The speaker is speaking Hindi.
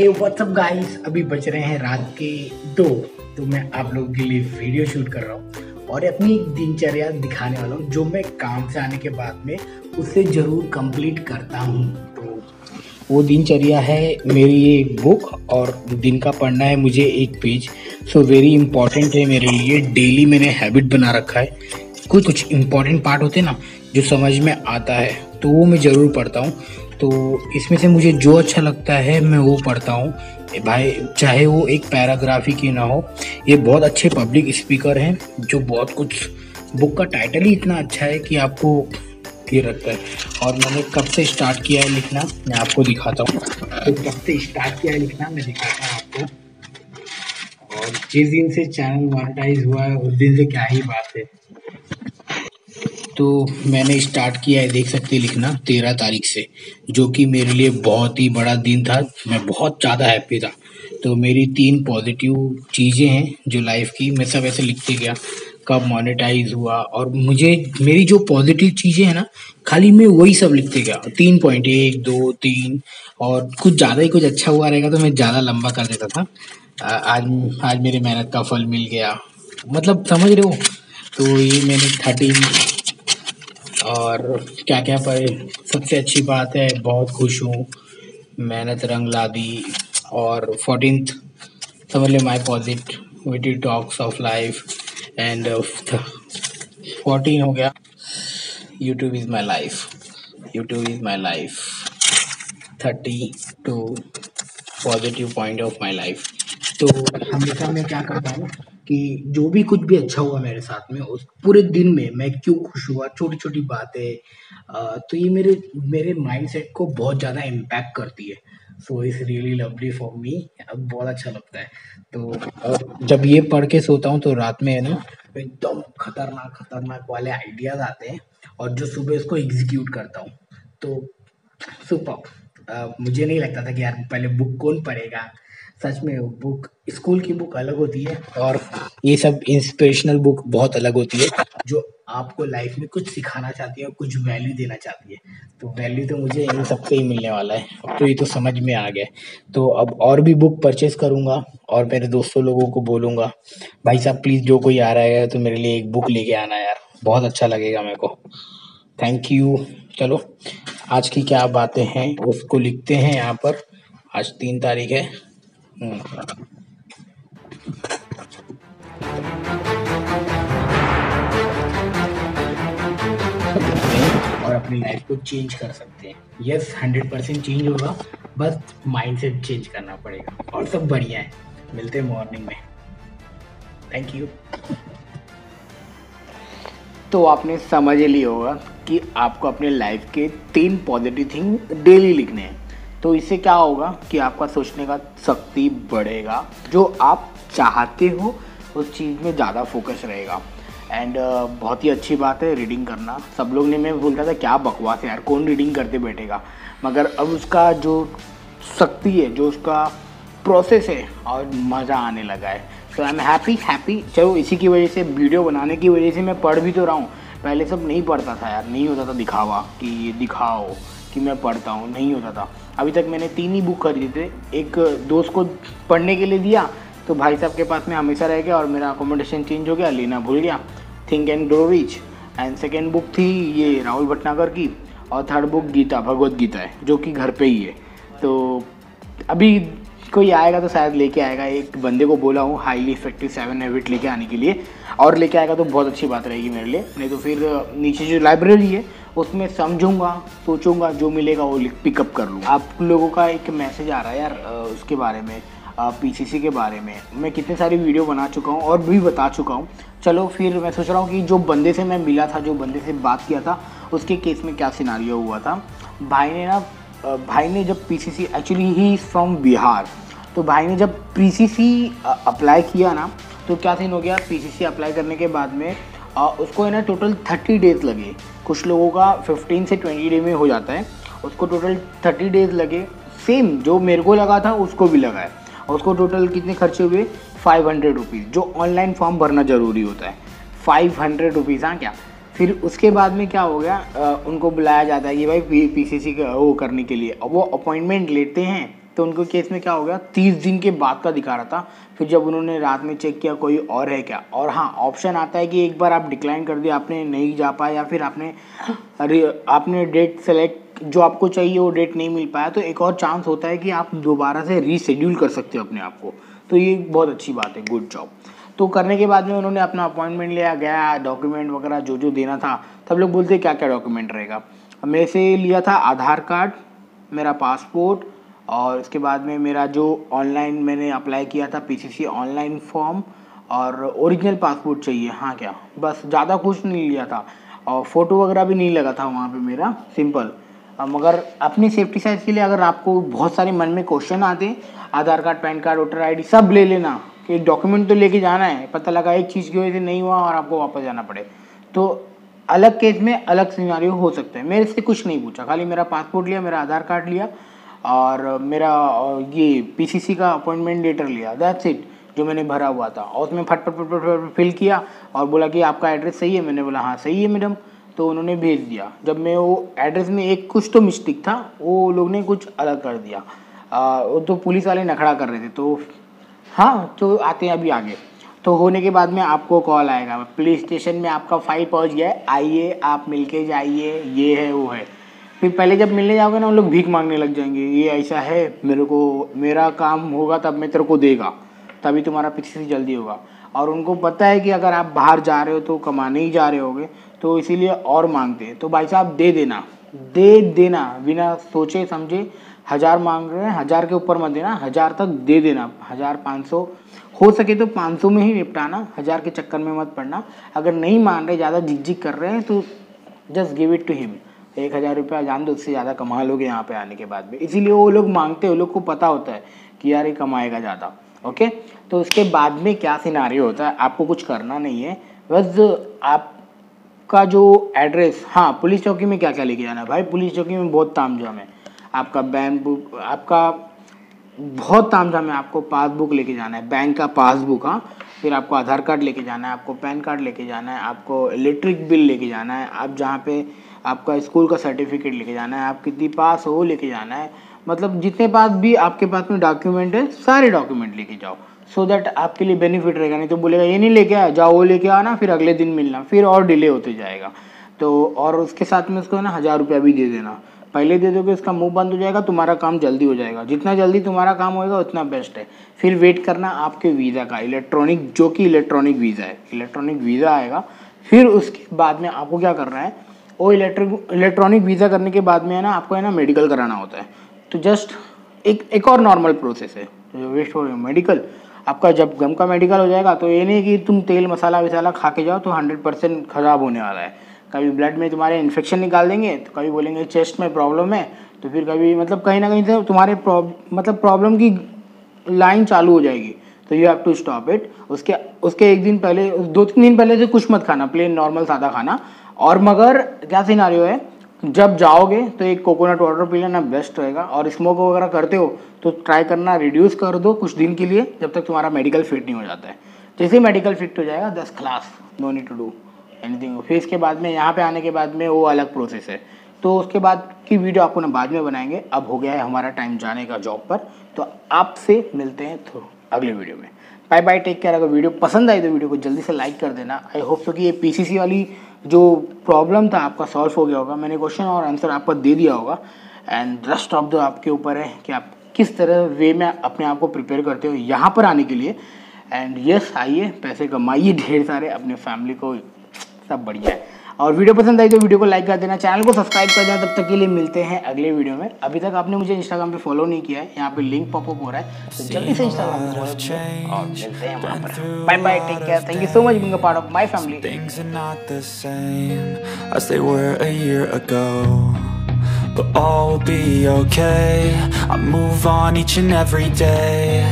हे व्हाट्सअप गाइस, अभी बज रहे हैं रात के 2। तो मैं आप लोगों के लिए वीडियो शूट कर रहा हूँ और अपनी दिनचर्या दिखाने वाला हूँ जो मैं काम से आने के बाद में उससे ज़रूर कंप्लीट करता हूँ। तो वो दिनचर्या है मेरी एक बुक और दिन का पढ़ना है मुझे एक पेज। सो वेरी इंपॉर्टेंट है मेरे लिए। डेली मैंने हैबिट बना रखा है। कुछ इंपॉर्टेंट पार्ट होते हैं ना जो समझ में आता है तो वो मैं ज़रूर पढ़ता हूँ। तो इसमें से मुझे जो अच्छा लगता है मैं वो पढ़ता हूँ भाई, चाहे वो एक पैराग्राफ ही क्यों ना हो। ये बहुत अच्छे पब्लिक स्पीकर हैं जो बहुत कुछ, बुक का टाइटल ही इतना अच्छा है कि आपको ये रखता है। और मैंने कब से स्टार्ट किया है लिखना मैं आपको दिखाता हूँ। तो कब से स्टार्ट किया है लिखना मैं दिखाता हूँ आपको। और जिस दिन से चैनल मोनेटाइज हुआ है उस दिन से क्या ही बात है। तो मैंने स्टार्ट किया है, देख सकते लिखना 13 तारीख से, जो कि मेरे लिए बहुत ही बड़ा दिन था। मैं बहुत ज़्यादा हैप्पी था। तो मेरी 3 पॉजिटिव चीज़ें हैं जो लाइफ की, मैं सब ऐसे लिखते गया कब मोनेटाइज हुआ। और मुझे मेरी जो पॉजिटिव चीज़ें हैं ना, खाली मैं वही सब लिखते गया। 3 पॉइंट, 1 2 3, और कुछ ज़्यादा ही कुछ अच्छा हुआ रहेगा तो मैं ज़्यादा लंबा कर देता था। आज मेरी मेहनत का फल मिल गया, मतलब समझ रहे हो। तो ये मैंने 13 और क्या क्या पढ़े। सबसे अच्छी बात है बहुत खुश हूँ, मेहनत रंग ला दी। और 14th समझ ले my positivity talks of life. And 14 हो गया YouTube is my life, YouTube is my life. 32 positive point of my life. तो हमेशा मैं क्या करता हूँ कि जो भी कुछ भी अच्छा हुआ मेरे साथ में उस पूरे दिन में मैं क्यों खुश हुआ, छोटी छोटी बातें, तो ये मेरे मेरे माइंडसेट को बहुत ज़्यादा इम्पैक्ट करती है। So it's really lovely for me, बहुत अच्छा लगता है। तो और जब ये पढ़ के सोता हूँ तो रात में है ना एकदम खतरनाक खतरनाक वाले आइडियाज आते हैं और जो सुबह उसको एग्जीक्यूट करता हूँ। तो सुपर, मुझे नहीं लगता था कि यार पहले बुक कौन पढ़ेगा। सच में बुक, स्कूल की बुक अलग होती है और ये सब इंस्पिरेशनल बुक बहुत अलग होती है जो आपको लाइफ में कुछ सिखाना चाहती है और कुछ वैल्यू देना चाहती है। तो वैल्यू तो मुझे इन सबसे ही मिलने वाला है। अब तो ये तो समझ में आ गया। तो अब और भी बुक परचेज करूँगा और मेरे दोस्तों लोगों को बोलूँगा भाई साहब प्लीज़ जो कोई आ रहा है तो मेरे लिए एक बुक लेके आना यार, बहुत अच्छा लगेगा मेरे को। Thank you. चलो आज की क्या बातें हैं उसको लिखते हैं यहाँ पर। आज 3 तारीख है। और अपनी लाइफ को चेंज कर सकते हैं। यस 100% चेंज होगा, बस माइंडसेट चेंज करना पड़ेगा और सब बढ़िया है। मिलते हैं मॉर्निंग में। Thank you. तो आपने समझ लिया होगा कि आपको अपने लाइफ के 3 पॉजिटिव थिंग डेली लिखने हैं। तो इससे क्या होगा कि आपका सोचने का शक्ति बढ़ेगा, जो आप चाहते हो उस चीज़ में ज़्यादा फोकस रहेगा। एंड बहुत ही अच्छी बात है रीडिंग करना। सब लोग ने, मैं बोलता था क्या बकवास है यार, कौन रीडिंग करते बैठेगा, मगर अब उसका जो शक्ति है, जो उसका प्रोसेस है और मज़ा आने लगा है। सो आई एम हैप्पी। चलो इसी की वजह से, वीडियो बनाने की वजह से मैं पढ़ भी तो रहा हूँ। पहले सब नहीं पढ़ता था यार, नहीं होता था दिखावा कि ये दिखाओ कि मैं पढ़ता हूँ, नहीं होता था। अभी तक मैंने 3 ही बुक खरीदे थे। एक दोस्त को पढ़ने के लिए दिया तो भाई साहब के पास में हमेशा रह गया और मेरा अकोमोडेशन चेंज हो गया, लेना भूल गया। Think and grow rich. And second book थी ये राहुल भटनागर की, और थर्ड बुक गीता, भगवद गीता है जो कि घर पे ही है। तो अभी कोई आएगा तो शायद लेके आएगा। एक बंदे को बोला हूँ हाईली इफेक्टिव 7 हैबिट लेके आने के लिए, और लेके आएगा तो बहुत अच्छी बात रहेगी मेरे लिए। नहीं तो फिर नीचे जो लाइब्रेरी है उसमें समझूंगा, सोचूंगा, जो मिलेगा वो पिकअप कर लूँगा। आप लोगों का एक मैसेज आ रहा है यार उसके बारे में, पीसीसी के बारे में। मैं कितने सारी वीडियो बना चुका हूँ और भी बता चुका हूँ। चलो फिर मैं सोच रहा हूँ कि जो बंदे से मैं मिला था, जो बंदे से बात किया था, उसके केस में क्या सिनारियो हुआ था। भाई ने जब PCC, actually he is from Bihar, तो भाई ने जब पीसीसी अप्लाई किया ना, तो क्या सीन हो गया, पीसीसी अप्लाई करने के बाद में उसको है ना टोटल 30 डेज़ लगे। कुछ लोगों का 15 से 20 डे में हो जाता है, उसको टोटल 30 डेज़ लगे। सेम जो मेरे को लगा था उसको भी लगा है। और उसको टोटल कितने खर्चे हुए, 500 रुपीज़, जो ऑनलाइन फॉर्म भरना ज़रूरी होता है, 500 रुपीज़। हाँ क्या, फिर उसके बाद में क्या हो गया, उनको बुलाया जाता है कि भाई पीसीसी का वो करने के लिए। अब वो अपॉइंटमेंट लेते हैं तो उनको केस में क्या हो गया, 30 दिन के बाद का दिखा रहा था। फिर जब उन्होंने रात में चेक किया कोई और है क्या, और हाँ ऑप्शन आता है कि एक बार आप डिक्लाइन कर दिया, आपने नहीं जा पाया या फिर आपने डेट सेलेक्ट जो आपको चाहिए वो डेट नहीं मिल पाया, तो एक और चांस होता है कि आप दोबारा से रीशेड्यूल कर सकते हो अपने आप को। तो ये बहुत अच्छी बात है, गुड जॉब। तो करने के बाद में उन्होंने अपना अपॉइंटमेंट लिया, गया, डॉक्यूमेंट वगैरह जो जो देना था। तब लोग बोलते क्या क्या डॉक्यूमेंट रहेगा। मेरे से लिया था आधार कार्ड, मेरा पासपोर्ट, और उसके बाद में मेरा जो ऑनलाइन मैंने अप्लाई किया था पीसीसी ऑनलाइन फॉर्म, और ओरिजिनल पासपोर्ट चाहिए। हाँ क्या, बस ज़्यादा कुछ नहीं लिया था, और फ़ोटो वगैरह भी नहीं लगा था वहाँ पे मेरा, सिंपल। मगर अपनी सेफ्टी साइड के लिए अगर आपको बहुत सारे मन में क्वेश्चन आते हैं, Aadhaar card, pan card, voter ID सब ले लेना, कि एक डॉक्यूमेंट तो लेके जाना है। पता लगा एक चीज़ की वजह से नहीं हुआ और आपको वापस जाना पड़े, तो अलग केस में अलग सिनेरियो हो सकते हैं। मेरे से कुछ नहीं पूछा, खाली मेरा पासपोर्ट लिया, मेरा आधार कार्ड लिया, और मेरा ये पीसीसी का अपॉइंटमेंट लेटर लिया, दैट्स इट, जो मैंने भरा हुआ था। और उसमें फट फिल किया और बोला कि आपका एड्रेस सही है। मैंने बोला हाँ सही है मैडम, तो उन्होंने भेज दिया। जब मैं वो एड्रेस में एक कुछ तो मिस्टेक था, वो लोग ने कुछ अलग कर दिया। वो तो पुलिस वाले नखड़ा कर रहे थे, तो हाँ तो आते हैं अभी आगे। तो होने के बाद में आपको कॉल आएगा, पुलिस स्टेशन में आपका फाइल पहुंच गया है, आइए आप मिलके जाइए, ये है वो है। फिर पहले जब मिलने जाओगे ना, उन लोग भीख मांगने लग जाएंगे, ये ऐसा है, मेरा काम होगा तब मैं तेरे को देगा, तभी तुम्हारा पीसीसी जल्दी होगा। और उनको पता है कि अगर आप बाहर जा रहे हो तो कमाने ही जा रहे होगे, तो इसीलिए और मांगते हैं। तो भाई साहब दे देना बिना सोचे समझे। 1000 मांग रहे हैं, 1000 के ऊपर मत देना, 1000 तक दे देना। 1000, 500 हो सके तो 500 में ही निपटाना, 1000 के चक्कर में मत पड़ना। अगर नहीं मान रहे, ज़्यादा झिकझिक कर रहे हैं, तो just give it to him. 1000 रुपया जान दो, उससे ज़्यादा कमा लोगे यहाँ पे आने के बाद में। इसीलिए वो लोग मांगते हैं, वो लोग को पता होता है कि यार ये कमाएगा ज़्यादा। ओके, तो उसके बाद में क्या सिनारियो होता है, आपको कुछ करना नहीं है, बस आपका जो एड्रेस, हाँ पुलिस चौकी में क्या क्या लेके जाना है भाई। पुलिस चौकी में बहुत तामझाम है, आपका बैंक बुक, आपका बहुत तामझाम है। आपको पासबुक लेके जाना है, बैंक का पासबुक, हाँ, फिर आपको आधार कार्ड लेके जाना है, आपको पैन कार्ड लेके जाना है, आपको इलेक्ट्रिक बिल लेके जाना है, आप जहाँ पे आपका स्कूल का सर्टिफिकेट लेके जाना है, आप कितनी पास हो लेके जाना है। मतलब जितने पास भी आपके पास में डॉक्यूमेंट है, सारे डॉक्यूमेंट लेके जाओ, सो दैट आपके लिए बेनिफिट रहेगा। नहीं तो बोलेगा ये नहीं लेके आया, जाओ वो लेके आना, फिर अगले दिन मिलना, फिर और डिले होते जाएगा। तो और उसके साथ में उसको ना 1000 रुपया भी दे देना, पहले दे दोगे उसका मुंह बंद हो जाएगा, तुम्हारा काम जल्दी हो जाएगा। जितना जल्दी तुम्हारा काम होएगा उतना बेस्ट है। फिर वेट करना आपके वीज़ा का, इलेक्ट्रॉनिक, जो कि इलेक्ट्रॉनिक वीज़ा है, इलेक्ट्रॉनिक वीज़ा आएगा। फिर उसके बाद में आपको क्या करना है, वो इलेक्ट्रॉनिक वीज़ा करने के बाद में है ना, आपको है ना मेडिकल कराना होता है। तो जस्ट एक और नॉर्मल प्रोसेस है, जो वेस्ट हो रही है मेडिकल। आपका जब गम का मेडिकल हो जाएगा, तो ये नहीं कि तुम तेल मसाला वसाला खा के जाओ तो 100% ख़राब होने वाला है। कभी ब्लड में तुम्हारे इन्फेक्शन निकाल देंगे, तो कभी बोलेंगे चेस्ट में प्रॉब्लम है, तो फिर कभी मतलब कहीं ना कहीं से तुम्हारे प्रॉब्लम की लाइन चालू हो जाएगी। तो you have to stop it. उसके एक दिन पहले, 2-3 दिन पहले से कुछ मत खाना, प्लेन नॉर्मल सादा खाना। और मगर क्या सिनारियो है, जब जाओगे तो एक कोकोनट वाटर पी लेना, बेस्ट रहेगा। और स्मोक वगैरह करते हो तो ट्राई करना रिड्यूस कर दो कुछ दिन के लिए, जब तक तुम्हारा मेडिकल फिट नहीं हो जाता है। जैसे मेडिकल फिट हो जाएगा 10 class, no need to do anything. फिर इसके बाद में यहाँ पे आने के बाद में वो अलग प्रोसेस है। तो उसके बाद की वीडियो आपको ना बाद में बनाएंगे। अब हो गया है हमारा टाइम जाने का जॉब पर, तो आपसे मिलते हैं तो अगले वीडियो में। Bye bye, take care. अगर वीडियो पसंद आई तो वीडियो को जल्दी से लाइक कर देना। आई होप सो कि ये पीसीसी वाली जो प्रॉब्लम था आपका सॉल्व हो गया होगा। मैंने क्वेश्चन और आंसर आपको दे दिया होगा, एंड रेस्ट ऑफ द आपके ऊपर है कि आप किस तरह वे में अपने आप को प्रिपेयर करते हो यहाँ पर आने के लिए। एंड यस, आइए, पैसे कमाइए ढेर सारे, अपने फैमिली को, सब बढ़िया है। और वीडियो पसंद आई तो वीडियो को लाइक कर देना, चैनल को सब्सक्राइब कर देना। तब तक के लिए मिलते हैं अगले वीडियो में। अभी तक आपने मुझे इंस्टाग्राम पे फॉलो नहीं किया है, यहाँ पे लिंक पॉपअप हो रहा है, तो जल्दी से इंस्टाग्राम पे फॉलो कीजिए और मिलते हैं वहाँ पर। Bye bye, take care, thank you so much being a part of my family. Things are not the same as they were a year ago, but all will be okay. I move on each and every day.